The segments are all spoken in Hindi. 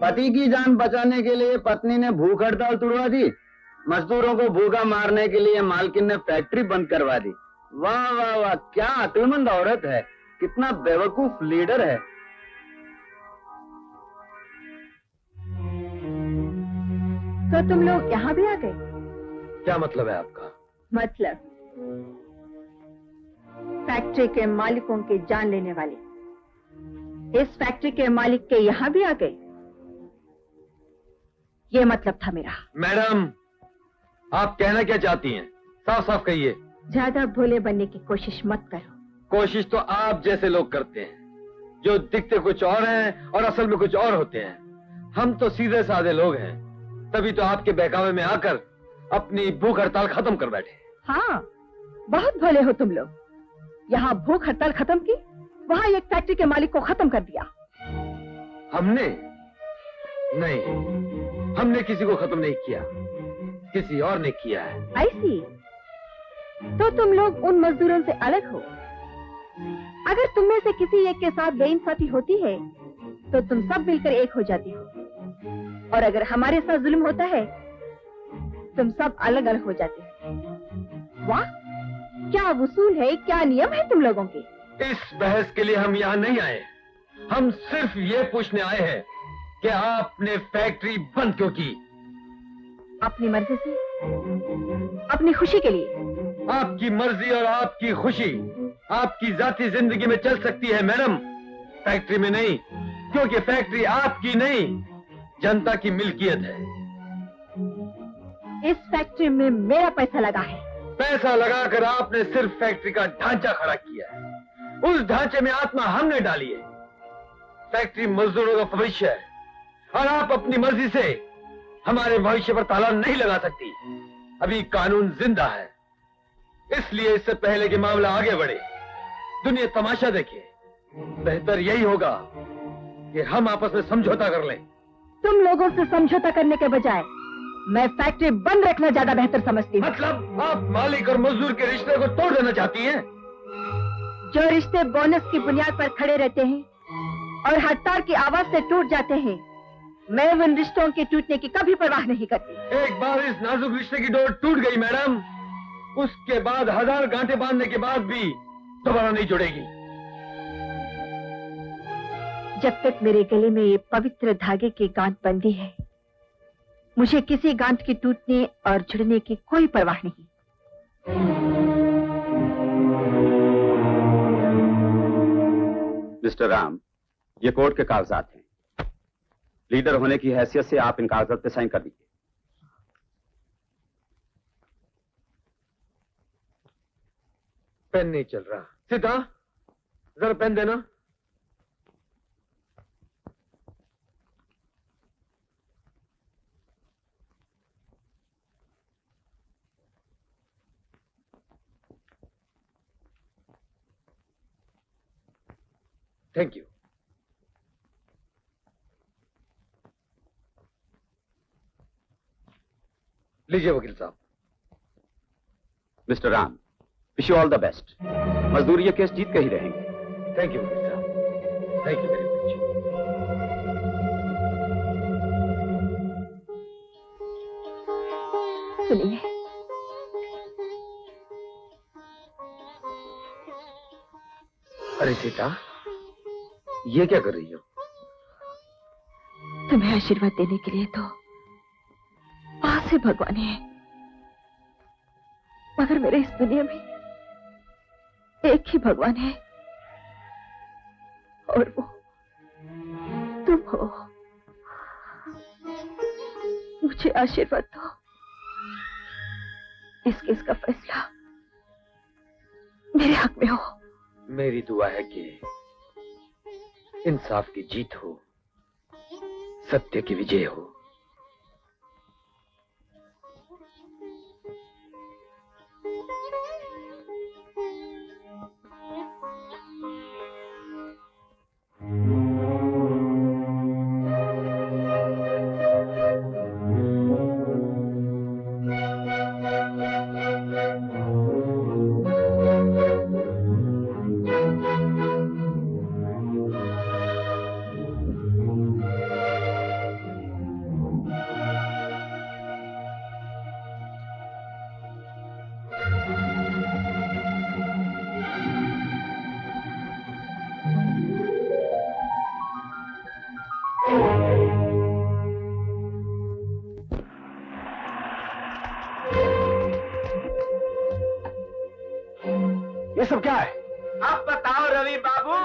पति की जान बचाने के लिए पत्नी ने भूख हड़ताल तुड़वा दी, मजदूरों को भूखा मारने के लिए मालकिन ने फैक्ट्री बंद करवा दी। वाह वाह वाह, क्या अक्लमंद औरत है, कितना बेवकूफ लीडर है। तो तुम लोग यहाँ भी आ गए? क्या मतलब है आपका? मतलब फैक्ट्री के मालिकों की जान लेने वाले इस फैक्ट्री के मालिक के यहाँ भी आ गए, ये मतलब था मेरा। मैडम, आप कहना क्या चाहती हैं? साफ साफ कहिए। ज्यादा भोले बनने की कोशिश मत करो। कोशिश तो आप जैसे लोग करते हैं, जो दिखते कुछ और हैं और असल में कुछ और होते हैं। हम तो सीधे साधे लोग हैं, तभी तो आपके बहकावे में आकर अपनी भूख हड़ताल खत्म कर बैठे। हाँ, बहुत भोले हो तुम लोग। यहाँ भूख हड़ताल खत्म की, वहाँ एक फैक्ट्री के मालिक को खत्म कर दिया। हमने नहीं, हमने किसी को खत्म नहीं किया, किसी और ने किया है। ऐसी तो तुम लोग उन मजदूरों से अलग हो। अगर तुम में से किसी एक के साथ बेइंसाफी होती है तो तुम सब मिलकर एक हो जाती हो, और अगर हमारे साथ जुल्म होता है तुम सब अलग अलग हो जाते हो। वाह, क्या वसूल है, क्या नियम है तुम लोगों के। इस बहस के लिए हम यहाँ नहीं आए, हम सिर्फ ये पूछने आए हैं कि आपने फैक्ट्री बंद क्यों की? अपनी मर्जी से, अपनी खुशी के लिए। आपकी मर्जी और आपकी खुशी आपकी जाती जिंदगी में चल सकती है मैडम, फैक्ट्री में नहीं, क्योंकि फैक्ट्री आपकी नहीं, जनता की मिल्कियत है। इस फैक्ट्री में मेरा पैसा लगा है। पैसा लगाकर आपने सिर्फ फैक्ट्री का ढांचा खड़ा किया है, उस ढांचे में आत्मा हमने डाली है। फैक्ट्री मजदूरों का भविष्य है और आप अपनी मर्जी से हमारे भविष्य पर ताला नहीं लगा सकती। अभी कानून जिंदा है, इसलिए इससे पहले कि मामला आगे बढ़े, दुनिया तमाशा देखे, बेहतर यही होगा कि हम आपस में समझौता कर लें। तुम लोगों से समझौता करने के बजाय मैं फैक्ट्री बंद रखना ज्यादा बेहतर समझती हूँ। मतलब आप मालिक और मजदूर के रिश्ते को तोड़ देना चाहती हैं? जो रिश्ते बोनस की बुनियाद पर खड़े रहते हैं और हड़ताल की आवाज से टूट जाते हैं, मैं उन रिश्तों के टूटने की कभी परवाह नहीं करती। एक बार इस नाजुक रिश्ते की डोर टूट गई मैडम, उसके बाद 1000 गांठें बांधने के बाद भी दोबारा नहीं जुड़ेगी। जब तक मेरे गले में ये पवित्र धागे की गांठ बंधी है, मुझे किसी गांठ के टूटने और जुड़ने की कोई परवाह नहीं। मिस्टर राम, ये कोर्ट के कागजात हैं। लीडर होने की हैसियत से आप इन कागजात पे साइन कर दीजिए। पेन नहीं चल रहा। सीता, जरा पेन देना। Thank you. लीजिए वकील साहब। Mister Ram, wish you all the best. मजदूरी ये केस जीत के ही रहेंगे। थैंक यू वकील साहब, थैंक यू वेरी मच। सुनिए, अरे सीता, ये क्या कर रही हो? तुम्हें आशीर्वाद देने के लिए तो पास है भगवान है, मगर मेरे इस दुनिया में एक ही भगवान है और वो तुम हो। मुझे आशीर्वाद दो। इस केस का फैसला मेरे हक में हो। मेरी दुआ है कि इंसाफ की जीत हो, सत्य की विजय हो। ये सब क्या है? अब बताओ रवि बाबू,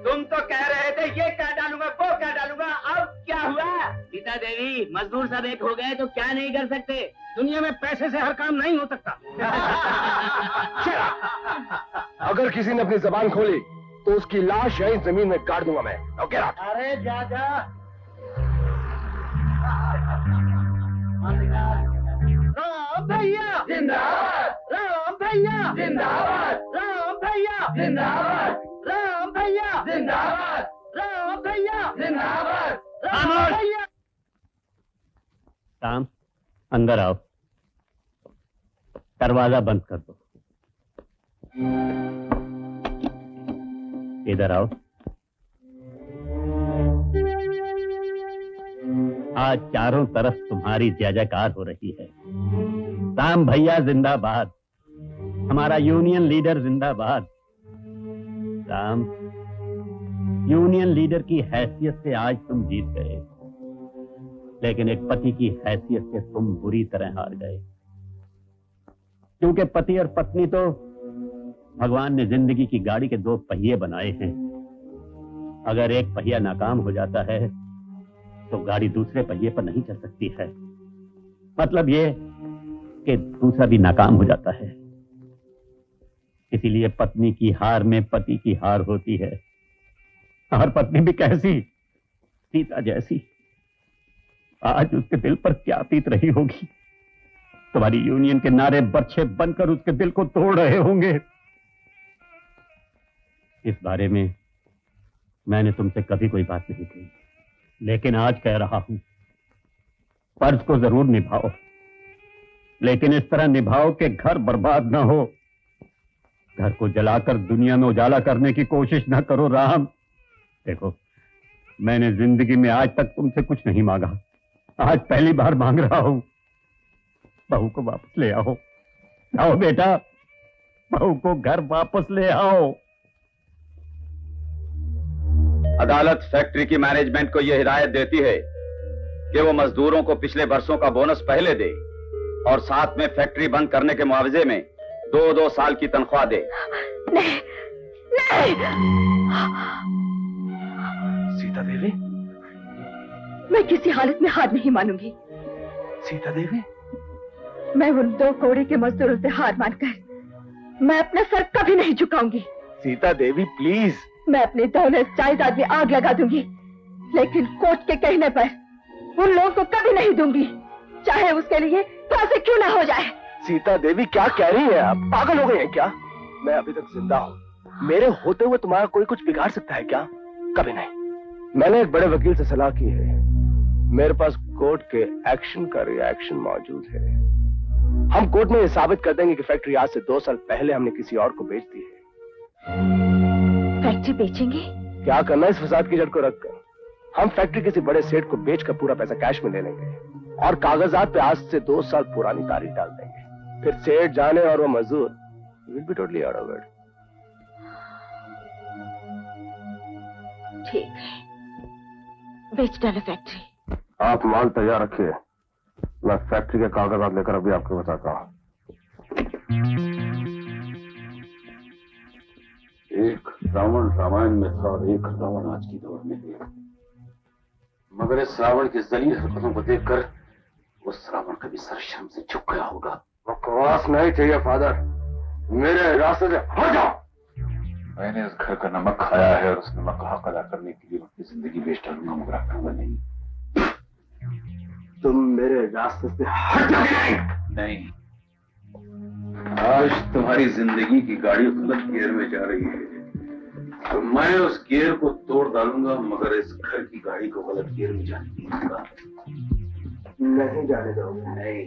तुम तो कह रहे थे ये क्या डालूंगा वो क्या डालूंगा, अब क्या हुआ? सीता देवी, मजदूर सब एक हो गए तो क्या नहीं कर सकते? दुनिया में पैसे से हर काम नहीं हो सकता। अगर किसी ने अपनी जबान खोली तो उसकी लाश यहीं जमीन में गाड़ दूंगा मैं। ओके? अरे जा जा। राम भैया जिंदाबाद, राम भैया जिंदाबाद, राम भैया जिंदाबाद, राम भैया जिंदाबाद, राम भैया जिंदाबाद, राम भैया। राम, अंदर आओ, दरवाजा बंद कर दो। इधर आओ। आज चारों तरफ तुम्हारी जय जयकार हो रही है। राम भैया जिंदाबाद, हमारा यूनियन लीडर जिंदाबाद। राम, यूनियन लीडर की हैसियत से आज तुम जीत गए, लेकिन एक पति की हैसियत से तुम बुरी तरह हार गए। क्योंकि पति और पत्नी तो भगवान ने जिंदगी की गाड़ी के दो पहिए बनाए हैं। अगर एक पहिया नाकाम हो जाता है तो गाड़ी दूसरे पहिए पर नहीं चल सकती है। मतलब ये कि दूसरा भी नाकाम हो जाता है। इसीलिए पत्नी की हार में पति की हार होती है। और पत्नी भी कैसी? सीता जैसी। आज उसके दिल पर क्या बीत रही होगी। तुम्हारी यूनियन के नारे बर्छे बनकर उसके दिल को तोड़ रहे होंगे। इस बारे में मैंने तुमसे कभी कोई बात नहीं की, लेकिन आज कह रहा हूं, फर्ज को जरूर निभाओ, लेकिन इस तरह निभाओ कि घर बर्बाद ना हो। घर को जलाकर दुनिया में उजाला करने की कोशिश ना करो। राम, देखो, मैंने जिंदगी में आज तक तुमसे कुछ नहीं मांगा, आज पहली बार मांग रहा हूं। बहू को वापस ले आओ। आओ बेटा, बहू को घर वापस ले आओ। अदालत फैक्ट्री की मैनेजमेंट को यह हिदायत देती है कि वो मजदूरों को पिछले वर्षों का बोनस पहले दे और साथ में फैक्ट्री बंद करने के मुआवजे में 2-2 साल की तनख्वाह दे। नहीं, नहीं। सीता देवी, मैं किसी हालत में हार नहीं मानूंगी। सीता देवी, मैं उन 2 कौड़ी के मजदूरों से हार मानकर मैं अपना सर कभी नहीं झुकाऊंगी। सीता देवी प्लीज। मैं अपनी दौलत जायदाद में आग लगा दूंगी, लेकिन कोर्ट के कहने पर उन लोगों को कभी नहीं दूंगी, चाहे उसके लिए फांसी क्यों ना हो जाए। सीता देवी क्या कह रही है आप? पागल हो गए हैं क्या? मैं अभी तक जिंदा हूँ। मेरे होते हुए तुम्हारा कोई कुछ बिगाड़ सकता है क्या? कभी नहीं। मैंने एक बड़े वकील से सलाह की है। मेरे पास कोर्ट के एक्शन का रिएक्शन मौजूद है। हम कोर्ट में ये साबित कर देंगे कि फैक्ट्री आज से 2 साल पहले हमने किसी और को बेच दी है। फैक्ट्री बेचेंगे? क्या करना इस फसाद की जड़ को रखकर? हम फैक्ट्री किसी बड़े सेठ को बेचकर पूरा पैसा कैश में ले लेंगे और कागजात पे आज से 2 साल पुरानी तारीख डाल देंगे। फिर सेठ जाने और वो मजदूर will be totally out of it. ठीक है, बेच डालो फैक्ट्री। आप माल तैयार रखिए, मैं फैक्ट्री के कागजात लेकर अभी आपको बताता हूँ। एक रावण रामायण में था और एक रावण आज की दौर में है, मगर इस रावण की जलील हरकतों को देखकर उस रावण कभी सर शर्म से झुक गया होगा। बकवास नहीं चाहिए फादर, मेरे रास्ते से हट जाओ। मैंने इस घर का नमक खाया है और उस नमक का हक अदा करने के लिए अपनी जिंदगी बेच डालूंगा, मगर रखूंगा नहीं। तुम मेरे रास्ते से हट जाओगे। नहीं, आज तुम्हारी जिंदगी की गाड़ी गलत गियर में जा रही है, तो मैं उस गियर को तोड़ डालूंगा, मगर इस घर की गाड़ी को गलत गियर में जाने नहीं दूंगा। नहीं जाने दोगे? नहीं।